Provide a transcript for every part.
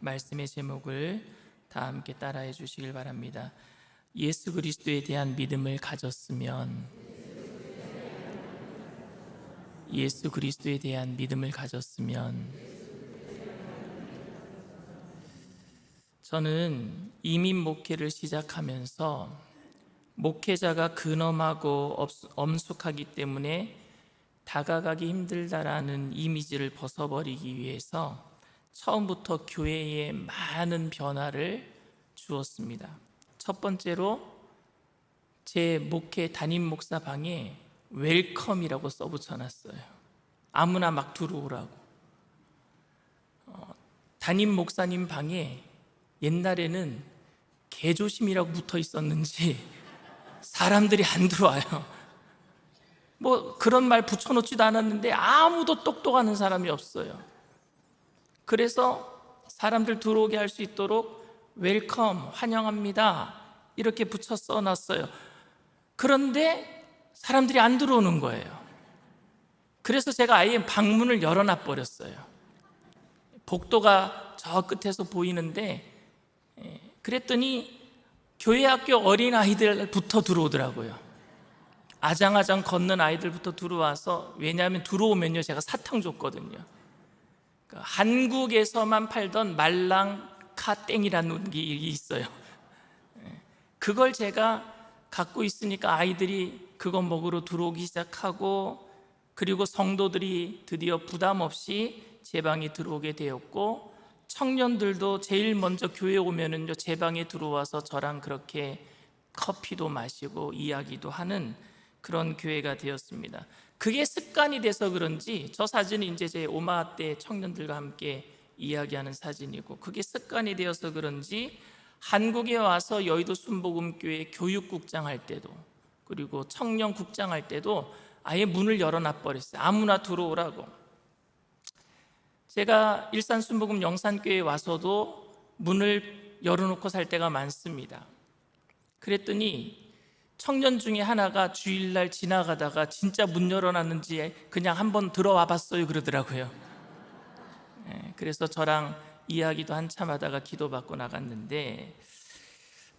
말씀의 제목을 다 함께 따라해 주시길 바랍니다. 예수 그리스도에 대한 믿음을 가졌으면, 예수 그리스도에 대한 믿음을 가졌으면. 저는 이민 목회를 시작하면서 목회자가 근엄하고 엄숙하기 때문에 다가가기 힘들다라는 이미지를 벗어버리기 위해서 처음부터 교회에 많은 변화를 주었습니다. 첫 번째로 제 목회 담임 목사 방에 웰컴이라고 써붙여놨어요. 아무나 막 들어오라고. 담임 목사님 방에 옛날에는 개조심이라고 붙어 있었는지 사람들이 안 들어와요. 뭐 그런 말 붙여놓지도 않았는데 아무도 똑똑하는 사람이 없어요. 그래서 사람들 들어오게 할 수 있도록 웰컴, 환영합니다 이렇게 붙여 써놨어요. 그런데 사람들이 안 들어오는 거예요. 그래서 제가 아예 방문을 열어놔 버렸어요. 복도가 저 끝에서 보이는데, 그랬더니 교회 학교 어린아이들부터 들어오더라고요. 아장아장 걷는 아이들부터 들어와서, 왜냐하면 들어오면요 제가 사탕 줬거든요. 한국에서만 팔던 말랑카땡이라는 게 있어요. 그걸 제가 갖고 있으니까 아이들이 그거 먹으러 들어오기 시작하고, 그리고 성도들이 드디어 부담 없이 제 방에 들어오게 되었고, 청년들도 제일 먼저 교회 오면은요 제 방에 들어와서 저랑 그렇게 커피도 마시고 이야기도 하는 그런 교회가 되었습니다. 그게 습관이 돼서 그런지, 저 사진은 이제 제 오마 때 청년들과 함께 이야기하는 사진이고, 그게 습관이 되어서 그런지 한국에 와서 여의도 순복음교회 교육국장 할 때도, 그리고 청년국장 할 때도 아예 문을 열어놔 버렸어요. 아무나 들어오라고. 제가 일산 순복음 영산교회에 와서도 문을 열어놓고 살 때가 많습니다. 그랬더니 청년 중에 하나가 주일날 지나가다가 진짜 문 열어놨는지 그냥 한번 들어와 봤어요 그러더라고요. 그래서 저랑 이야기도 한참 하다가 기도받고 나갔는데,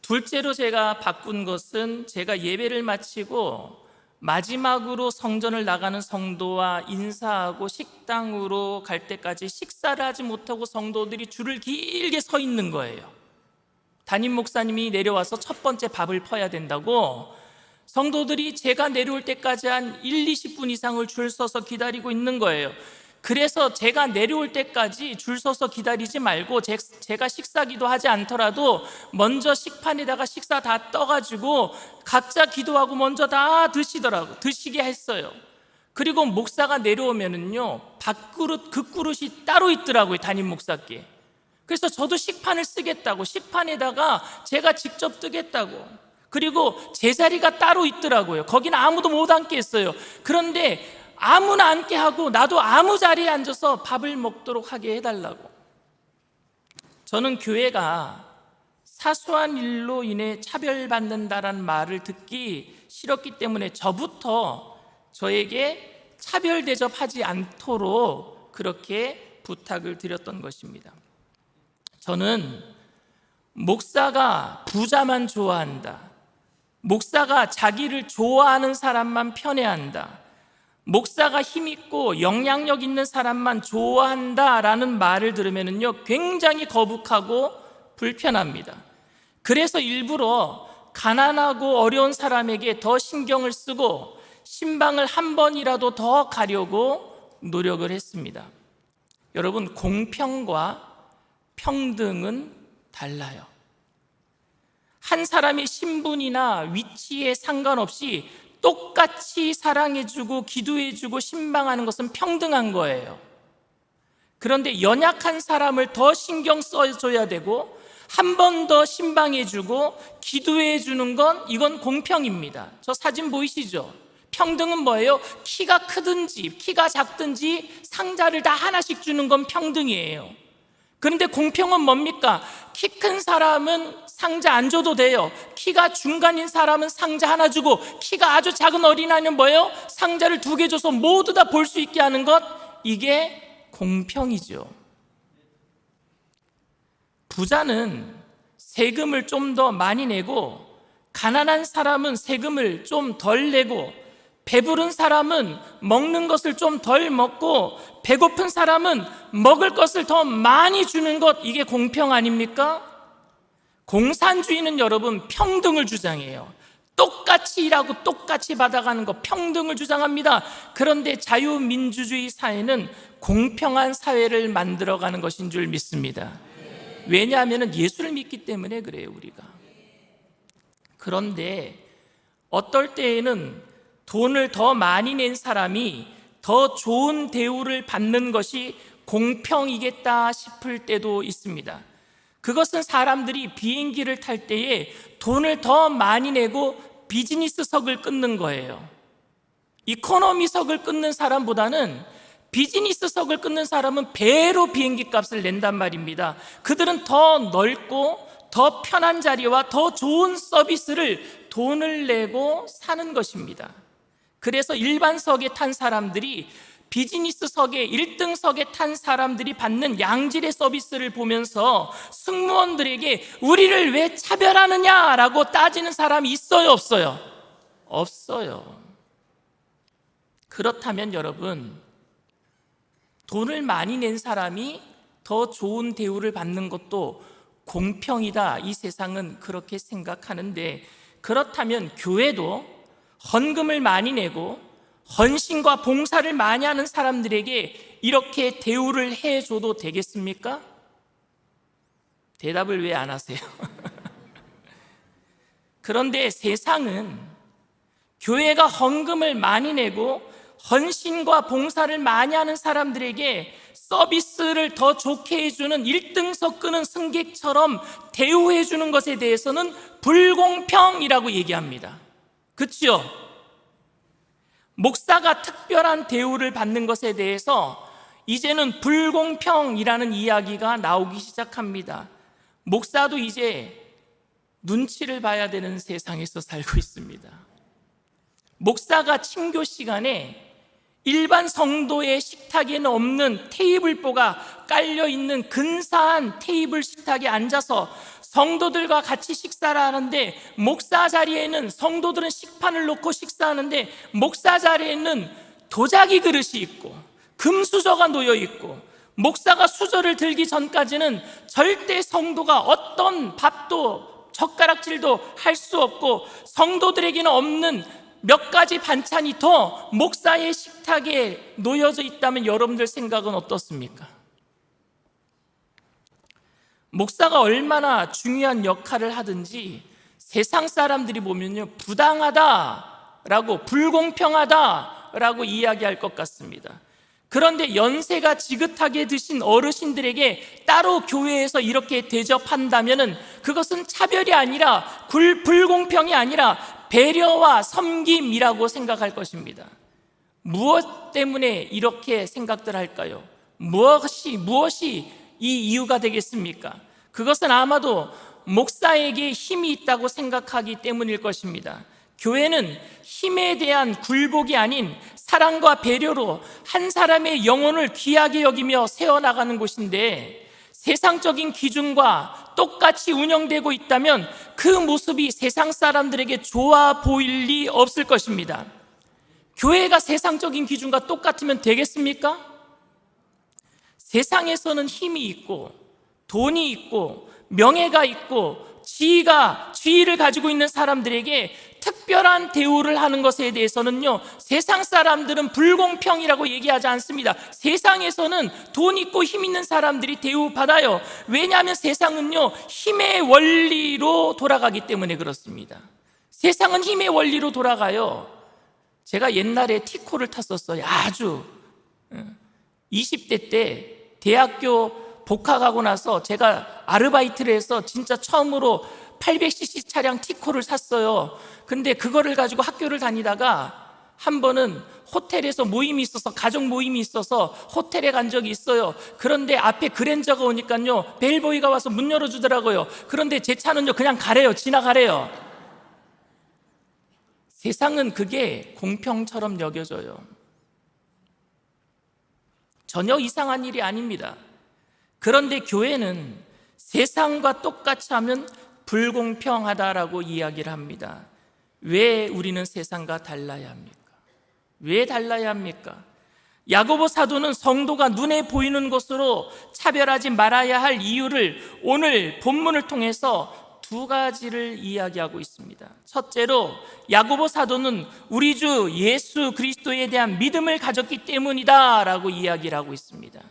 둘째로 제가 바꾼 것은, 제가 예배를 마치고 마지막으로 성전을 나가는 성도와 인사하고 식당으로 갈 때까지 식사를 하지 못하고 성도들이 줄을 길게 서 있는 거예요. 담임 목사님이 내려와서 첫 번째 밥을 퍼야 된다고 성도들이 제가 내려올 때까지 한 20분 이상을 줄 서서 기다리고 있는 거예요. 그래서 제가 내려올 때까지 줄 서서 기다리지 말고 제가 식사기도 하지 않더라도 먼저 식판에다가 식사 다 떠가지고 각자 기도하고 먼저 다 드시게 했어요. 그리고 목사가 내려오면은요 밥그릇, 그 그릇이 따로 있더라고요, 담임 목사께. 그래서 저도 식판을 쓰겠다고, 식판에다가 제가 직접 뜨겠다고, 그리고 제자리가 따로 있더라고요. 거기는 아무도 못 앉게 했어요. 그런데 아무나 앉게 하고 나도 아무 자리에 앉아서 밥을 먹도록 하게 해달라고. 저는 교회가 사소한 일로 인해 차별받는다라는 말을 듣기 싫었기 때문에 저부터 저에게 차별 대접하지 않도록 그렇게 부탁을 드렸던 것입니다. 저는 목사가 부자만 좋아한다, 목사가 자기를 좋아하는 사람만 편애한다, 목사가 힘있고 영향력 있는 사람만 좋아한다라는 말을 들으면요 굉장히 거북하고 불편합니다. 그래서 일부러 가난하고 어려운 사람에게 더 신경을 쓰고 신방을 한 번이라도 더 가려고 노력을 했습니다. 여러분, 공평과 평등은 달라요. 한 사람의 신분이나 위치에 상관없이 똑같이 사랑해주고 기도해주고 신방하는 것은 평등한 거예요. 그런데 연약한 사람을 더 신경 써줘야 되고 한 번 더 신방해주고 기도해주는 건, 이건 공평입니다. 저 사진 보이시죠? 평등은 뭐예요? 키가 크든지 키가 작든지 상자를 다 하나씩 주는 건 평등이에요. 그런데 공평은 뭡니까? 키 큰 사람은 상자 안 줘도 돼요. 키가 중간인 사람은 상자 하나 주고, 키가 아주 작은 어린아이는 뭐예요? 상자를 2개 줘서 모두 다 볼 수 있게 하는 것, 이게 공평이죠. 부자는 세금을 좀 더 많이 내고 가난한 사람은 세금을 좀 덜 내고 배부른 사람은 먹는 것을 좀 덜 먹고 배고픈 사람은 먹을 것을 더 많이 주는 것, 이게 공평 아닙니까? 공산주의는 여러분 평등을 주장해요. 똑같이 일하고 똑같이 받아가는 것, 평등을 주장합니다. 그런데 자유민주주의 사회는 공평한 사회를 만들어가는 것인 줄 믿습니다. 왜냐하면 예수를 믿기 때문에 그래요, 우리가. 그런데 어떨 때에는 돈을 더 많이 낸 사람이 더 좋은 대우를 받는 것이 공평이겠다 싶을 때도 있습니다. 그것은 사람들이 비행기를 탈 때에 돈을 더 많이 내고 비즈니스석을 끊는 거예요. 이코노미석을 끊는 사람보다는 비즈니스석을 끊는 사람은 배로 비행기 값을 낸단 말입니다. 그들은 더 넓고 더 편한 자리와 더 좋은 서비스를 돈을 내고 사는 것입니다. 그래서 일반석에 탄 사람들이 비즈니스석에 1등석에 탄 사람들이 받는 양질의 서비스를 보면서 승무원들에게 우리를 왜 차별하느냐라고 따지는 사람이 있어요, 없어요? 없어요. 그렇다면 여러분, 돈을 많이 낸 사람이 더 좋은 대우를 받는 것도 공평이다, 이 세상은 그렇게 생각하는데, 그렇다면 교회도 헌금을 많이 내고 헌신과 봉사를 많이 하는 사람들에게 이렇게 대우를 해줘도 되겠습니까? 대답을 왜 안 하세요? 그런데 세상은 교회가 헌금을 많이 내고 헌신과 봉사를 많이 하는 사람들에게 서비스를 더 좋게 해주는 1등석 끄는 승객처럼 대우해주는 것에 대해서는 불공평이라고 얘기합니다. 그렇죠? 목사가 특별한 대우를 받는 것에 대해서 이제는 불공평이라는 이야기가 나오기 시작합니다. 목사도 이제 눈치를 봐야 되는 세상에서 살고 있습니다. 목사가 친교 시간에 일반 성도의 식탁에는 없는 테이블보가 깔려있는 근사한 테이블 식탁에 앉아서 성도들과 같이 식사를 하는데, 목사 자리에는 성도들은 식판을 놓고 식사하는데 목사 자리에는 도자기 그릇이 있고 금수저가 놓여 있고, 목사가 수저를 들기 전까지는 절대 성도가 어떤 밥도 젓가락질도 할 수 없고 성도들에게는 없는 몇 가지 반찬이 더 목사의 식탁에 놓여져 있다면 여러분들 생각은 어떻습니까? 목사가 얼마나 중요한 역할을 하든지 세상 사람들이 보면요, 부당하다라고, 불공평하다라고 이야기할 것 같습니다. 그런데 연세가 지긋하게 드신 어르신들에게 따로 교회에서 이렇게 대접한다면 그것은 차별이 아니라, 불공평이 아니라 배려와 섬김이라고 생각할 것입니다. 무엇 때문에 이렇게 생각들 할까요? 무엇이 이 이유가 되겠습니까? 그것은 아마도 목사에게 힘이 있다고 생각하기 때문일 것입니다. 교회는 힘에 대한 굴복이 아닌 사랑과 배려로 한 사람의 영혼을 귀하게 여기며 세워나가는 곳인데, 세상적인 기준과 똑같이 운영되고 있다면 그 모습이 세상 사람들에게 좋아 보일 리 없을 것입니다. 교회가 세상적인 기준과 똑같으면 되겠습니까? 세상에서는 힘이 있고 돈이 있고 명예가 있고 지위를 가지고 있는 사람들에게 특별한 대우를 하는 것에 대해서는요, 세상 사람들은 불공평이라고 얘기하지 않습니다. 세상에서는 돈 있고 힘 있는 사람들이 대우받아요. 왜냐하면 세상은요, 힘의 원리로 돌아가기 때문에 그렇습니다. 세상은 힘의 원리로 돌아가요. 제가 옛날에 티코를 탔었어요. 아주 20대 때 대학교 복학하고 나서 제가 아르바이트를 해서 진짜 처음으로 800cc 차량 티코를 샀어요. 근데 그거를 가지고 학교를 다니다가 한 번은 호텔에서 모임이 있어서, 가족 모임이 있어서 호텔에 간 적이 있어요. 그런데 앞에 그랜저가 오니까요, 벨보이가 와서 문 열어주더라고요. 그런데 제 차는요, 그냥 가래요. 지나가래요. 세상은 그게 공평처럼 여겨져요. 전혀 이상한 일이 아닙니다. 그런데 교회는 세상과 똑같이 하면 불공평하다라고 이야기를 합니다. 왜 우리는 세상과 달라야 합니까? 왜 달라야 합니까? 야고보 사도는 성도가 눈에 보이는 것으로 차별하지 말아야 할 이유를 오늘 본문을 통해서 두 가지를 이야기하고 있습니다. 첫째로 야고보 사도는 우리 주 예수 그리스도에 대한 믿음을 가졌기 때문이다 라고 이야기를 하고 있습니다.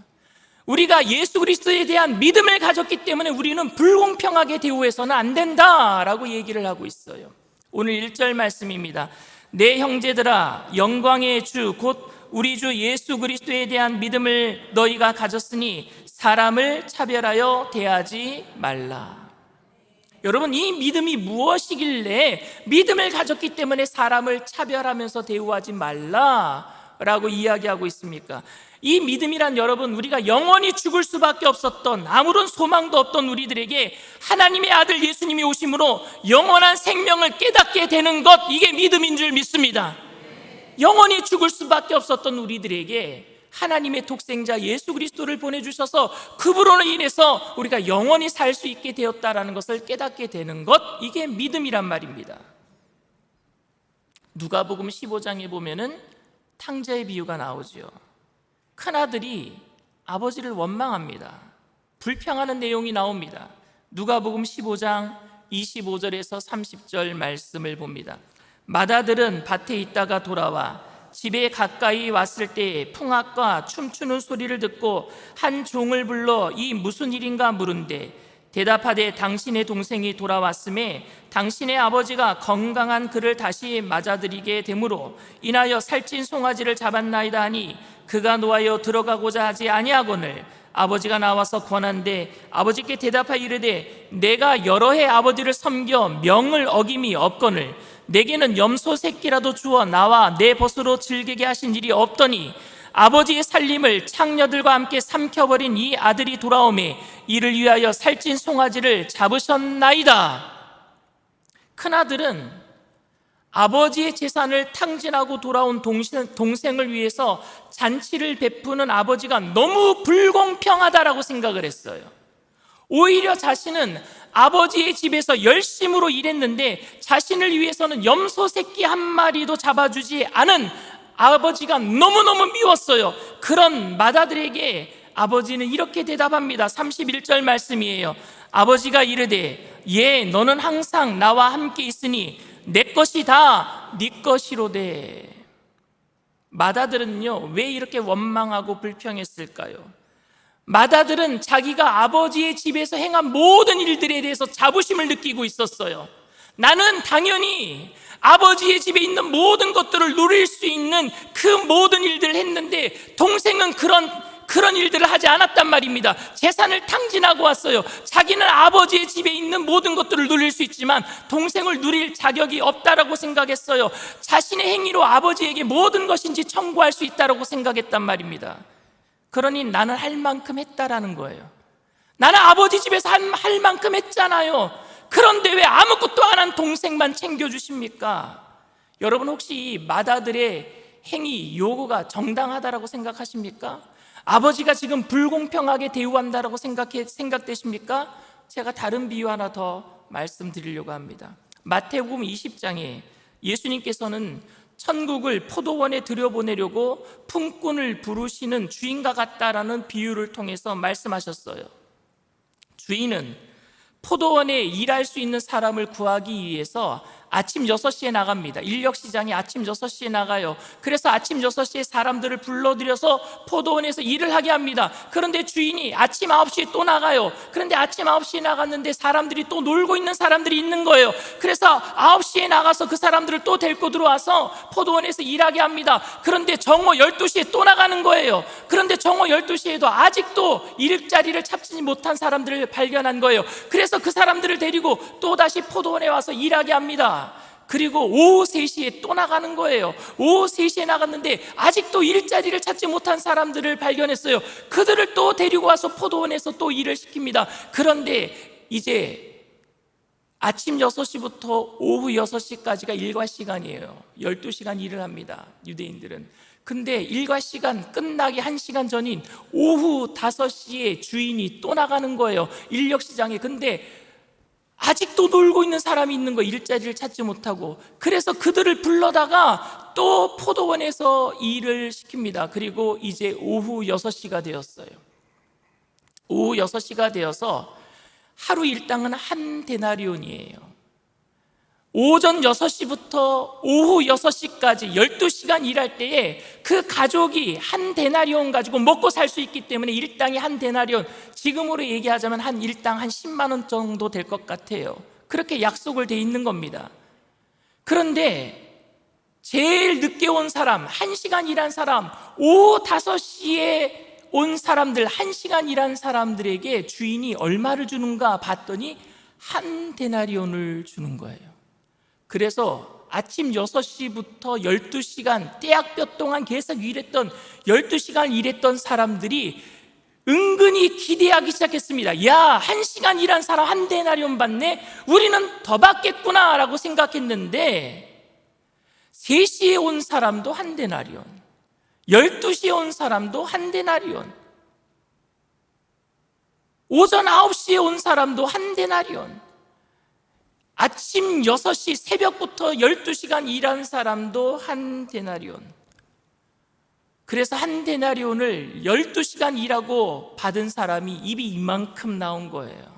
우리가 예수 그리스도에 대한 믿음을 가졌기 때문에 우리는 불공평하게 대우해서는 안 된다라고 얘기를 하고 있어요. 오늘 1절 말씀입니다. 내 형제들아, 영광의 주 곧 우리 주 예수 그리스도에 대한 믿음을 너희가 가졌으니 사람을 차별하여 대하지 말라. 여러분, 이 믿음이 무엇이길래 믿음을 가졌기 때문에 사람을 차별하면서 대우하지 말라라고 이야기하고 있습니까? 이 믿음이란, 여러분, 우리가 영원히 죽을 수밖에 없었던, 아무런 소망도 없던 우리들에게 하나님의 아들 예수님이 오심으로 영원한 생명을 깨닫게 되는 것, 이게 믿음인 줄 믿습니다. 영원히 죽을 수밖에 없었던 우리들에게 하나님의 독생자 예수 그리스도를 보내주셔서 그분으로 인해서 우리가 영원히 살 수 있게 되었다라는 것을 깨닫게 되는 것, 이게 믿음이란 말입니다. 누가복음 15장에 보면은 탕자의 비유가 나오죠. 큰아들이 아버지를 원망합니다. 불평하는 내용이 나옵니다. 누가복음 15장 25절에서 30절 말씀을 봅니다. 맏아들은 밭에 있다가 돌아와 집에 가까이 왔을 때 풍악과 춤추는 소리를 듣고 한 종을 불러 이 무슨 일인가 물은데 대답하되 당신의 동생이 돌아왔음에 당신의 아버지가 건강한 그를 다시 맞아들이게 되므로 인하여 살찐 송아지를 잡았나이다 하니 그가 노하여 들어가고자 하지 아니하거늘 아버지가 나와서 권한대 아버지께 대답하여 이르되 내가 여러 해 아버지를 섬겨 명을 어김이 없거늘 내게는 염소 새끼라도 주어 나와 내 벗으로 즐기게 하신 일이 없더니 아버지의 살림을 창녀들과 함께 삼켜버린 이 아들이 돌아오매 이를 위하여 살찐 송아지를 잡으셨나이다. 큰아들은 아버지의 재산을 탕진하고 돌아온 동생을 위해서 잔치를 베푸는 아버지가 너무 불공평하다라고 생각을 했어요. 오히려 자신은 아버지의 집에서 열심으로 일했는데 자신을 위해서는 염소 새끼 한 마리도 잡아주지 않은 아버지가 너무너무 미웠어요. 그런 맏아들에게 아버지는 이렇게 대답합니다. 31절 말씀이에요. 아버지가 이르되 예 너는 항상 나와 함께 있으니 내 것이 다 네 것이로되. 맏아들은요 왜 이렇게 원망하고 불평했을까요? 맏아들은 자기가 아버지의 집에서 행한 모든 일들에 대해서 자부심을 느끼고 있었어요. 나는 당연히 아버지의 집에 있는 모든 것들을 누릴 수 있는 그 모든 일들을 했는데 동생은 그런 일들을 하지 않았단 말입니다. 재산을 탕진하고 왔어요. 자기는 아버지의 집에 있는 모든 것들을 누릴 수 있지만 동생을 누릴 자격이 없다라고 생각했어요. 자신의 행위로 아버지에게 모든 것인지 청구할 수 있다라고 생각했단 말입니다. 그러니 나는 할 만큼 했다라는 거예요. 나는 아버지 집에서 할 만큼 했잖아요. 그런데 왜 아무것도 안 한 동생만 챙겨주십니까? 여러분 혹시 이 맏아들의 행위, 요구가 정당하다라고 생각하십니까? 아버지가 지금 불공평하게 대우한다라고 생각되십니까? 제가 다른 비유 하나 더 말씀드리려고 합니다. 마태복음 20장에 예수님께서는 천국을 포도원에 들여보내려고 품꾼을 부르시는 주인과 같다라는 비유를 통해서 말씀하셨어요. 주인은 포도원에 일할 수 있는 사람을 구하기 위해서 아침 6시에 나갑니다. 인력시장이 아침 6시에 나가요. 그래서 아침 6시에 사람들을 불러들여서 포도원에서 일을 하게 합니다. 그런데 주인이 아침 9시에 또 나가요. 그런데 아침 9시에 나갔는데 사람들이 또 놀고 있는 사람들이 있는 거예요. 그래서 9시에 나가서 그 사람들을 또 데리고 들어와서 포도원에서 일하게 합니다. 그런데 정오 12시에 또 나가는 거예요. 그런데 정오 12시에도 아직도 일자리를 찾지 못한 사람들을 발견한 거예요. 그래서 그 사람들을 데리고 또다시 포도원에 와서 일하게 합니다. 그리고 오후 3시에 또 나가는 거예요. 오후 3시에 나갔는데 아직도 일자리를 찾지 못한 사람들을 발견했어요. 그들을 또 데리고 와서 포도원에서 또 일을 시킵니다. 그런데 이제 아침 6시부터 오후 6시까지가 일과 시간이에요. 12시간 일을 합니다. 유대인들은. 근데 일과 시간 끝나기 1시간 전인 오후 5시에 주인이 또 나가는 거예요, 인력시장에. 근데 아직도 놀고 있는 사람이 있는 거예요, 일자리를 찾지 못하고. 그래서 그들을 불러다가 또 포도원에서 일을 시킵니다. 그리고 이제 오후 6시가 되었어요. 오후 6시가 되어서 하루 일당은 한 데나리온이에요. 오전 6시부터 오후 6시까지 12시간 일할 때에 그 가족이 한 데나리온 가지고 먹고 살 수 있기 때문에 일당이 한 데나리온, 지금으로 얘기하자면 한 일당 한 10만 원 정도 될 것 같아요. 그렇게 약속을 돼 있는 겁니다. 그런데 제일 늦게 온 사람, 1시간 일한 사람, 오후 5시에 온 사람들, 1시간 일한 사람들에게 주인이 얼마를 주는가 봤더니 한 데나리온을 주는 거예요. 그래서 아침 6시부터 12시간 떼약볕 동안 계속 일했던, 12시간 일했던 사람들이 은근히 기대하기 시작했습니다. 야, 1시간 일한 사람 한 데나리온 받네? 우리는 더 받겠구나 라고 생각했는데 3시에 온 사람도 한 데나리온, 12시에 온 사람도 한 데나리온, 오전 9시에 온 사람도 한 데나리온, 아침 6시 새벽부터 12시간 일한 사람도 한 데나리온. 그래서 한 데나리온을 12시간 일하고 받은 사람이 입이 이만큼 나온 거예요.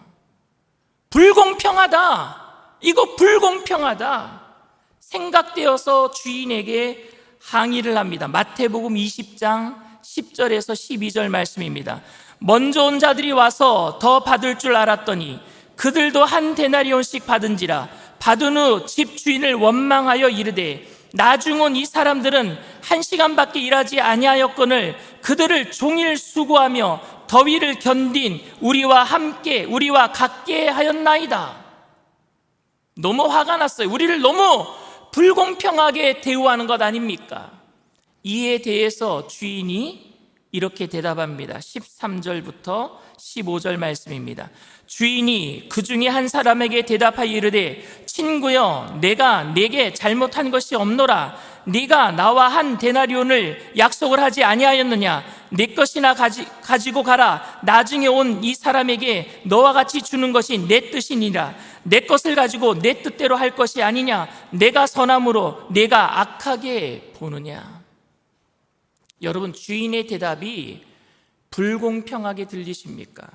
불공평하다, 이거 불공평하다 생각되어서 주인에게 항의를 합니다. 마태복음 20장 10절에서 12절 말씀입니다. 먼저 온 자들이 와서 더 받을 줄 알았더니 그들도 한 데나리온씩 받은지라. 받은 후 집 주인을 원망하여 이르되 나중 온 이 사람들은 1시간밖에 일하지 아니하였거늘 그들을 종일 수고하며 더위를 견딘 우리와 같게 하였나이다. 너무 화가 났어요. 우리를 너무 불공평하게 대우하는 것 아닙니까? 이에 대해서 주인이 이렇게 대답합니다. 13절부터 15절 말씀입니다. 주인이 그 중에 한 사람에게 대답하여 이르되 친구여, 내가 네게 잘못한 것이 없노라. 네가 나와 한 데나리온을 약속을 하지 아니하였느냐? 내 것이나 가지고 가라. 나중에 온 이 사람에게 너와 같이 주는 것이 내 뜻이니라. 내 것을 가지고 내 뜻대로 할 것이 아니냐? 내가 선함으로 내가 악하게 보느냐? 여러분, 주인의 대답이 불공평하게 들리십니까?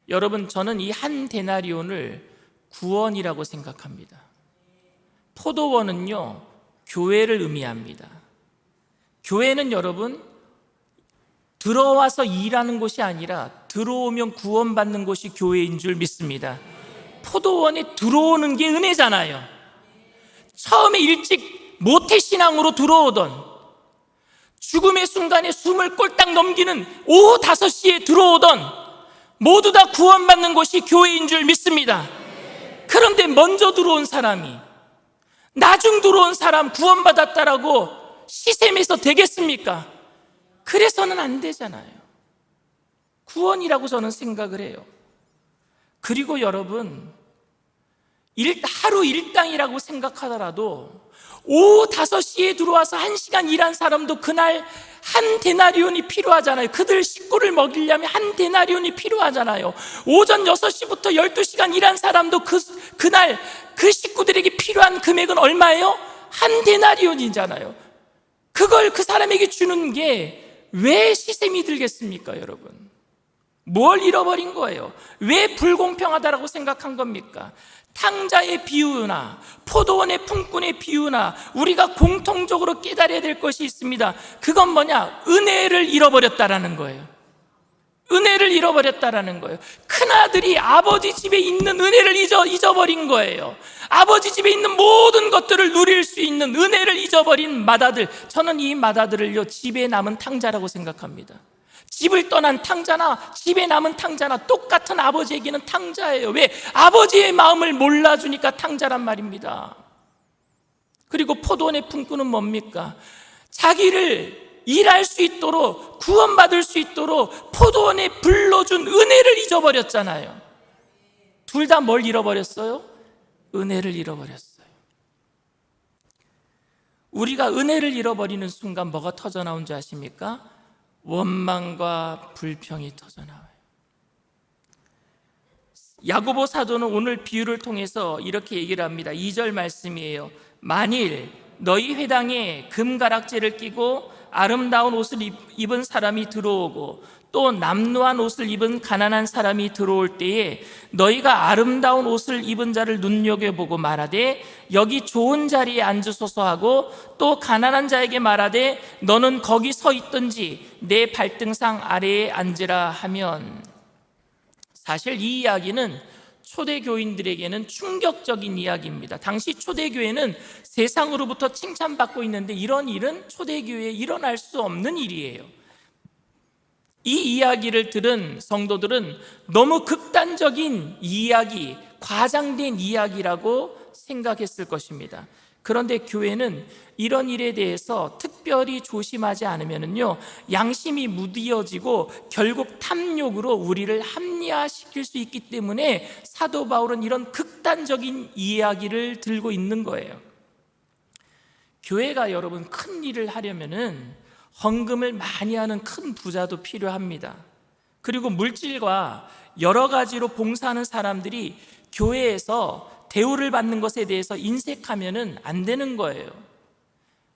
여러분, 저는 이 한 데나리온을 구원이라고 생각합니다. 포도원은요, 교회를 의미합니다. 교회는 여러분, 들어와서 일하는 곳이 아니라 들어오면 구원받는 곳이 교회인 줄 믿습니다. 포도원에 들어오는 게 은혜잖아요. 처음에 일찍 모태신앙으로 들어오던, 죽음의 순간에 숨을 꼴딱 넘기는 오후 5시에 들어오던 모두 다 구원받는 곳이 교회인 줄 믿습니다. 그런데 먼저 들어온 사람이 나중 들어온 사람 구원받았다라고 시샘해서 되겠습니까? 그래서는 안 되잖아요. 구원이라고 저는 생각을 해요. 그리고 여러분, 하루 일당이라고 생각하더라도 오후 5시에 들어와서 1시간 일한 사람도 그날 한 데나리온이 필요하잖아요. 그들 식구를 먹이려면 한 데나리온이 필요하잖아요. 오전 6시부터 12시간 일한 사람도 그날 그 식구들에게 필요한 금액은 얼마예요? 한 데나리온이잖아요. 그걸 그 사람에게 주는 게 왜 시샘이 들겠습니까, 여러분? 뭘 잃어버린 거예요? 왜 불공평하다라고 생각한 겁니까? 탕자의 비유나 포도원의 품꾼의 비유나 우리가 공통적으로 깨달아야 될 것이 있습니다. 그건 뭐냐? 은혜를 잃어버렸다라는 거예요. 은혜를 잃어버렸다라는 거예요. 큰아들이 아버지 집에 있는 은혜를 잊어버린 거예요. 아버지 집에 있는 모든 것들을 누릴 수 있는 은혜를 잊어버린 맏아들, 저는 이 맏아들을요, 집에 남은 탕자라고 생각합니다. 집을 떠난 탕자나 집에 남은 탕자나 똑같은 아버지에게는 탕자예요. 왜? 아버지의 마음을 몰라주니까 탕자란 말입니다. 그리고 포도원의 품꾼은 뭡니까? 자기를 일할 수 있도록, 구원받을 수 있도록 포도원에 불러준 은혜를 잊어버렸잖아요. 둘 다 뭘 잃어버렸어요? 은혜를 잃어버렸어요. 우리가 은혜를 잃어버리는 순간 뭐가 터져나온 줄 아십니까? 원망과 불평이 터져나와요. 야고보 사도는 오늘 비유를 통해서 이렇게 얘기를 합니다. 2절 말씀이에요. 만일 너희 회당에 금가락지를 끼고 아름다운 옷을 입은 사람이 들어오고 또 남루한 옷을 입은 가난한 사람이 들어올 때에 너희가 아름다운 옷을 입은 자를 눈여겨보고 말하되 여기 좋은 자리에 앉으소서 하고 또 가난한 자에게 말하되 너는 거기 서 있든지 내 발등상 아래에 앉으라 하면, 사실 이 이야기는 초대교인들에게는 충격적인 이야기입니다. 당시 초대교회는 세상으로부터 칭찬받고 있는데 이런 일은 초대교회에 일어날 수 없는 일이에요. 이 이야기를 들은 성도들은 너무 극단적인 이야기, 과장된 이야기라고 생각했을 것입니다. 그런데 교회는 이런 일에 대해서 특별히 조심하지 않으면요, 양심이 무디어지고 결국 탐욕으로 우리를 합리화시킬 수 있기 때문에 사도 바울은 이런 극단적인 이야기를 들고 있는 거예요. 교회가 여러분 큰 일을 하려면은 헌금을 많이 하는 큰 부자도 필요합니다. 그리고 물질과 여러 가지로 봉사하는 사람들이 교회에서 대우를 받는 것에 대해서 인색하면은 안 되는 거예요.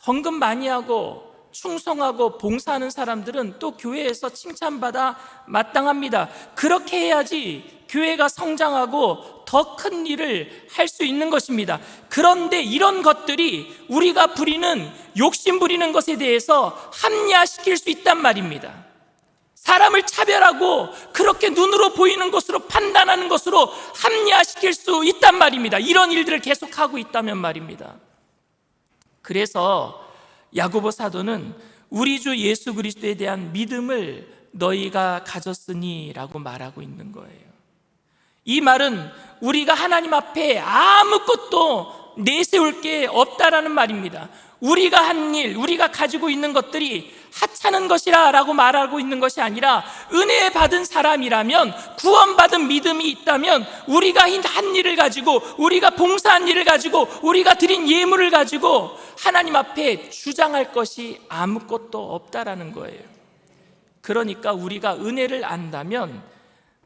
헌금 많이 하고 충성하고 봉사하는 사람들은 또 교회에서 칭찬받아 마땅합니다. 그렇게 해야지 교회가 성장하고 더 큰 일을 할 수 있는 것입니다. 그런데 이런 것들이 우리가 부리는, 욕심 부리는 것에 대해서 합리화시킬 수 있단 말입니다. 사람을 차별하고 그렇게 눈으로 보이는 것으로 판단하는 것으로 합리화시킬 수 있단 말입니다. 이런 일들을 계속하고 있다면 말입니다. 그래서 야고보 사도는 우리 주 예수 그리스도에 대한 믿음을 너희가 가졌으니 라고 말하고 있는 거예요. 이 말은 우리가 하나님 앞에 아무것도 내세울 게 없다라는 말입니다. 우리가 한 일, 우리가 가지고 있는 것들이 하찮은 것이라 라고 말하고 있는 것이 아니라 은혜 받은 사람이라면, 구원받은 믿음이 있다면 우리가 한 일을 가지고, 우리가 봉사한 일을 가지고, 우리가 드린 예물을 가지고 하나님 앞에 주장할 것이 아무것도 없다라는 거예요. 그러니까 우리가 은혜를 안다면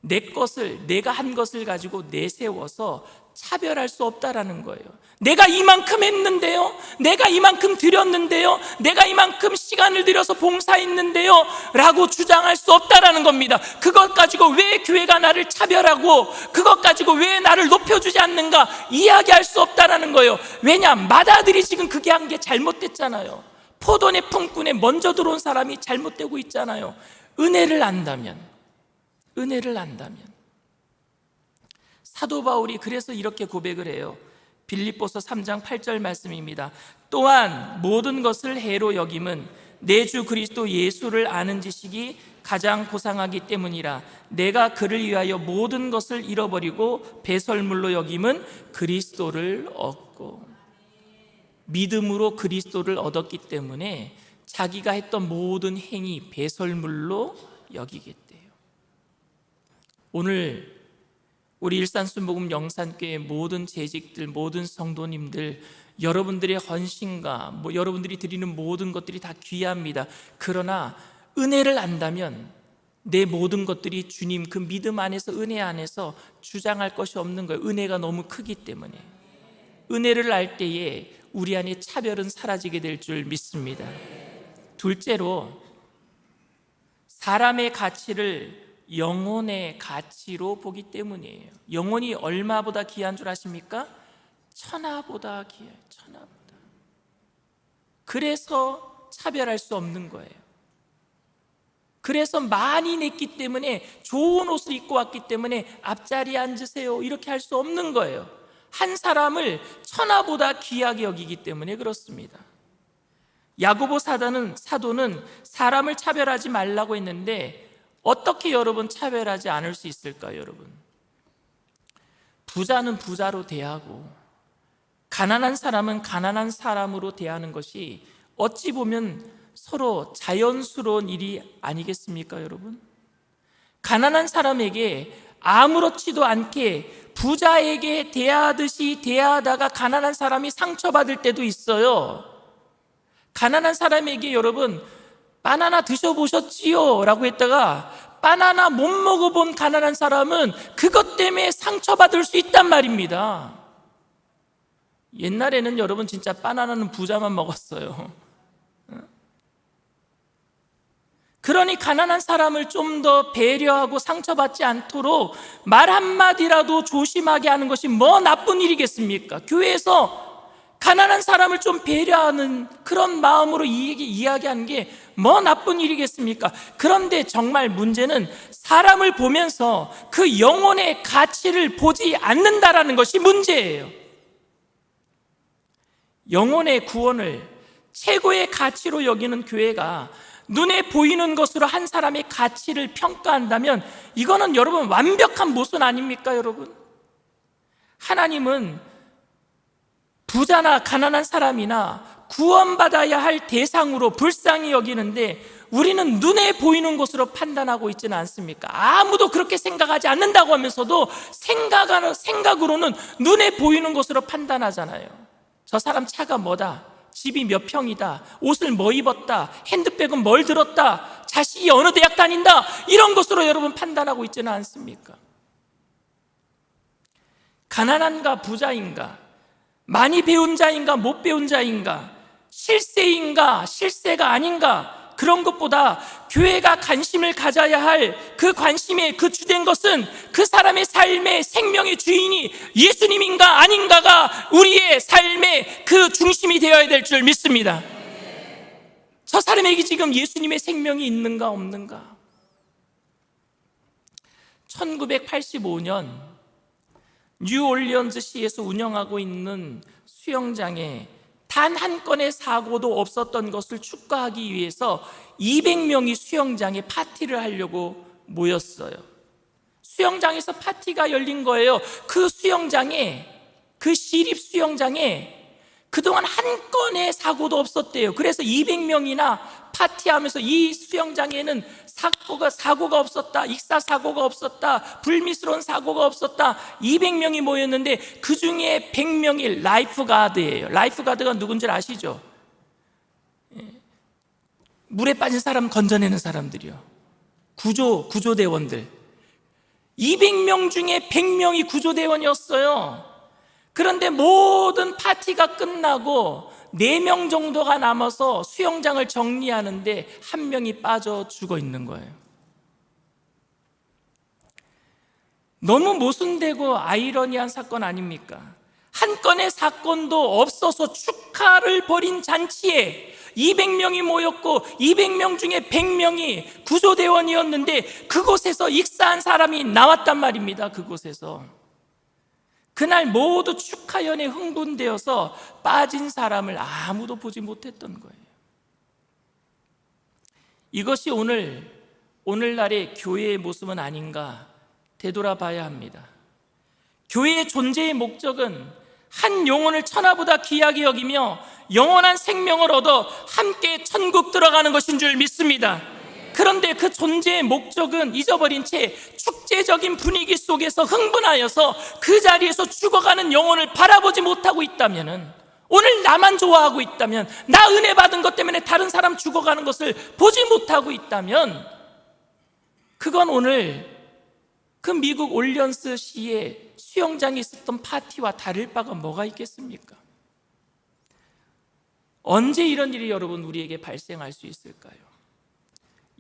내 것을, 내가 한 것을 가지고 내세워서 차별할 수 없다라는 거예요. 내가 이만큼 했는데요, 내가 이만큼 드렸는데요, 내가 이만큼 시간을 들여서 봉사했는데요 라고 주장할 수 없다라는 겁니다. 그것 가지고 왜 교회가 나를 차별하고 그것 가지고 왜 나를 높여주지 않는가 이야기할 수 없다라는 거예요. 왜냐? 맏아들이 지금 그게 한 게 잘못됐잖아요. 포도내 품꾼에 먼저 들어온 사람이 잘못되고 있잖아요. 은혜를 안다면, 사도 바울이 그래서 이렇게 고백을 해요. 빌립보서 3장 8절 말씀입니다. 또한 모든 것을 해로 여김은 내 주 그리스도 예수를 아는 지식이 가장 고상하기 때문이라. 내가 그를 위하여 모든 것을 잃어버리고 배설물로 여김은 그리스도를 얻고. 믿음으로 그리스도를 얻었기 때문에 자기가 했던 모든 행위 배설물로 여기겠대요. 오늘 우리 일산순복음 영산교회 모든 재직들, 모든 성도님들, 여러분들의 헌신과 여러분들이 드리는 모든 것들이 다 귀합니다. 그러나 은혜를 안다면 내 모든 것들이 주님 그 믿음 안에서, 은혜 안에서 주장할 것이 없는 거예요. 은혜가 너무 크기 때문에. 은혜를 알 때에 우리 안에 차별은 사라지게 될 줄 믿습니다. 둘째로, 사람의 가치를 영혼의 가치로 보기 때문이에요. 영혼이 얼마보다 귀한 줄 아십니까? 천하보다 귀해요. 천하보다. 그래서 차별할 수 없는 거예요. 그래서 많이 냈기 때문에, 좋은 옷을 입고 왔기 때문에 앞자리에 앉으세요 이렇게 할 수 없는 거예요. 한 사람을 천하보다 귀하게 여기기 때문에 그렇습니다. 야고보 사도는 사람을 차별하지 말라고 했는데 어떻게 여러분 차별하지 않을 수 있을까요? 여러분, 부자는 부자로 대하고 가난한 사람은 가난한 사람으로 대하는 것이 어찌 보면 서로 자연스러운 일이 아니겠습니까? 여러분, 가난한 사람에게 아무렇지도 않게 부자에게 대하듯이 대하다가 가난한 사람이 상처받을 때도 있어요. 가난한 사람에게 여러분 바나나 드셔보셨지요? 라고 했다가 바나나 못 먹어본 가난한 사람은 그것 때문에 상처받을 수 있단 말입니다. 옛날에는 여러분 진짜 바나나는 부자만 먹었어요. 그러니 가난한 사람을 좀 더 배려하고 상처받지 않도록 말 한마디라도 조심하게 하는 것이 뭐 나쁜 일이겠습니까? 교회에서 가난한 사람을 좀 배려하는 그런 마음으로 이야기하는 게 뭐 나쁜 일이겠습니까? 그런데 정말 문제는 사람을 보면서 그 영혼의 가치를 보지 않는다라는 것이 문제예요. 영혼의 구원을 최고의 가치로 여기는 교회가 눈에 보이는 것으로 한 사람의 가치를 평가한다면 이거는 여러분 완벽한 모순 아닙니까, 여러분? 하나님은 부자나 가난한 사람이나 구원받아야 할 대상으로 불쌍히 여기는데 우리는 눈에 보이는 것으로 판단하고 있지는 않습니까? 아무도 그렇게 생각하지 않는다고 하면서도 생각으로는 눈에 보이는 것으로 판단하잖아요. 저 사람 차가 뭐다, 집이 몇 평이다, 옷을 뭐 입었다, 핸드백은 뭘 들었다, 자식이 어느 대학 다닌다, 이런 것으로 여러분 판단하고 있지는 않습니까? 가난한가 부자인가, 많이 배운 자인가 못 배운 자인가, 실세인가 실세가 아닌가, 그런 것보다 교회가 관심을 가져야 할 그 관심의 그 주된 것은 그 사람의 삶의 생명의 주인이 예수님인가 아닌가가 우리의 삶의 그 중심이 되어야 될 줄 믿습니다. 저 사람에게 지금 예수님의 생명이 있는가 없는가? 1985년 뉴올리언즈시에서 운영하고 있는 수영장에 단 한 건의 사고도 없었던 것을 축하하기 위해서 200명이 수영장에 파티를 하려고 모였어요. 수영장에서 파티가 열린 거예요. 그 수영장에, 그 시립 수영장에 그동안 한 건의 사고도 없었대요. 그래서 200명이나 파티하면서 이 수영장에는 사고가 없었다, 익사 사고가 없었다, 불미스러운 사고가 없었다, 200명이 모였는데 그 중에 100명이 라이프가드예요. 라이프가드가 누군지 아시죠? 물에 빠진 사람 건져내는 사람들이요. 구조대원들. 200명 중에 100명이 구조대원이었어요. 그런데 모든 파티가 끝나고 4명 정도가 남아서 수영장을 정리하는데 1명이 빠져 죽어 있는 거예요. 너무 모순되고 아이러니한 사건 아닙니까? 한 건의 사건도 없어서 축하를 벌인 잔치에 200명이 모였고 200명 중에 100명이 구조대원이었는데 그곳에서 익사한 사람이 나왔단 말입니다. 그곳에서 그날 모두 축하연에 흥분되어서 빠진 사람을 아무도 보지 못했던 거예요. 이것이 오늘날의 교회의 모습은 아닌가 되돌아봐야 합니다. 교회의 존재의 목적은 한 영혼을 천하보다 귀하게 여기며 영원한 생명을 얻어 함께 천국 들어가는 것인 줄 믿습니다. 그런데 그 존재의 목적은 잊어버린 채 축제적인 분위기 속에서 흥분하여서 그 자리에서 죽어가는 영혼을 바라보지 못하고 있다면, 오늘 나만 좋아하고 있다면, 나 은혜 받은 것 때문에 다른 사람 죽어가는 것을 보지 못하고 있다면, 그건 오늘 그 미국 올리언스 시의 수영장에 있었던 파티와 다를 바가 뭐가 있겠습니까? 언제 이런 일이 여러분 우리에게 발생할 수 있을까요?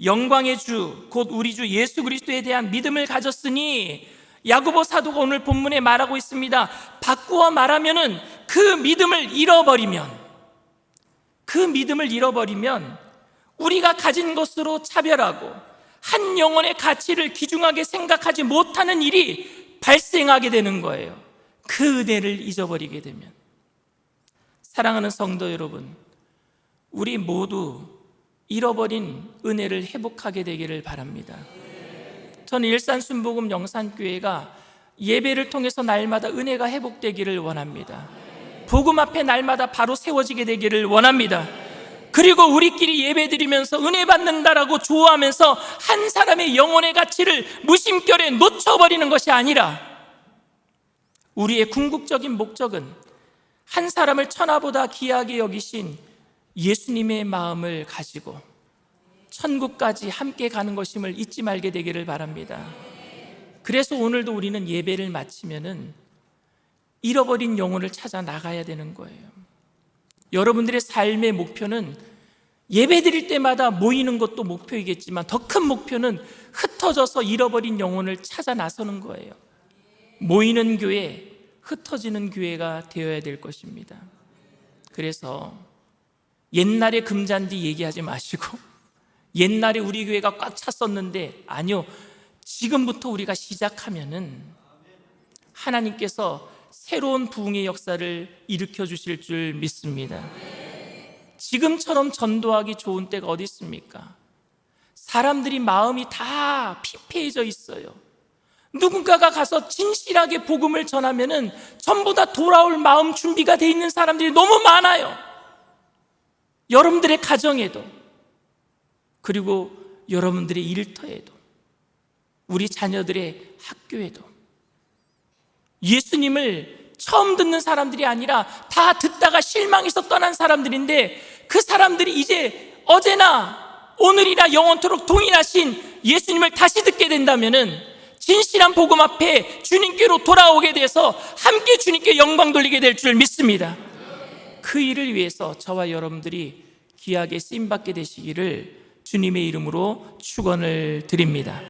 영광의 주, 곧 우리 주 예수 그리스도에 대한 믿음을 가졌으니, 야고보 사도가 오늘 본문에 말하고 있습니다. 바꾸어 말하면은 그 믿음을 잃어버리면 우리가 가진 것으로 차별하고 한 영혼의 가치를 귀중하게 생각하지 못하는 일이 발생하게 되는 거예요. 그 은혜를 잊어버리게 되면. 사랑하는 성도 여러분, 우리 모두 잃어버린 은혜를 회복하게 되기를 바랍니다. 저는 일산순복음 영산교회가 예배를 통해서 날마다 은혜가 회복되기를 원합니다. 복음 앞에 날마다 바로 세워지게 되기를 원합니다. 그리고 우리끼리 예배드리면서 은혜 받는다라고 좋아하면서 한 사람의 영혼의 가치를 무심결에 놓쳐버리는 것이 아니라, 우리의 궁극적인 목적은 한 사람을 천하보다 귀하게 여기신 예수님의 마음을 가지고 천국까지 함께 가는 것임을 잊지 말게 되기를 바랍니다. 그래서 오늘도 우리는 예배를 마치면은 잃어버린 영혼을 찾아 나가야 되는 거예요. 여러분들의 삶의 목표는 예배 드릴 때마다 모이는 것도 목표이겠지만 더 큰 목표는 흩어져서 잃어버린 영혼을 찾아 나서는 거예요. 모이는 교회, 흩어지는 교회가 되어야 될 것입니다. 그래서 옛날에 금잔디 얘기하지 마시고 옛날에 우리 교회가 꽉 찼었는데, 아니요, 지금부터 우리가 시작하면은 하나님께서 새로운 부흥의 역사를 일으켜 주실 줄 믿습니다. 지금처럼 전도하기 좋은 때가 어디 있습니까? 사람들이 마음이 다 피폐해져 있어요. 누군가가 가서 진실하게 복음을 전하면은 전부 다 돌아올 마음 준비가 돼 있는 사람들이 너무 많아요. 여러분들의 가정에도, 그리고 여러분들의 일터에도, 우리 자녀들의 학교에도 예수님을 처음 듣는 사람들이 아니라 다 듣다가 실망해서 떠난 사람들인데, 그 사람들이 이제 어제나 오늘이나 영원토록 동일하신 예수님을 다시 듣게 된다면은 진실한 복음 앞에 주님께로 돌아오게 돼서 함께 주님께 영광 돌리게 될 줄 믿습니다. 그 일을 위해서 저와 여러분들이 귀하게 쓰임받게 되시기를 주님의 이름으로 축원을 드립니다.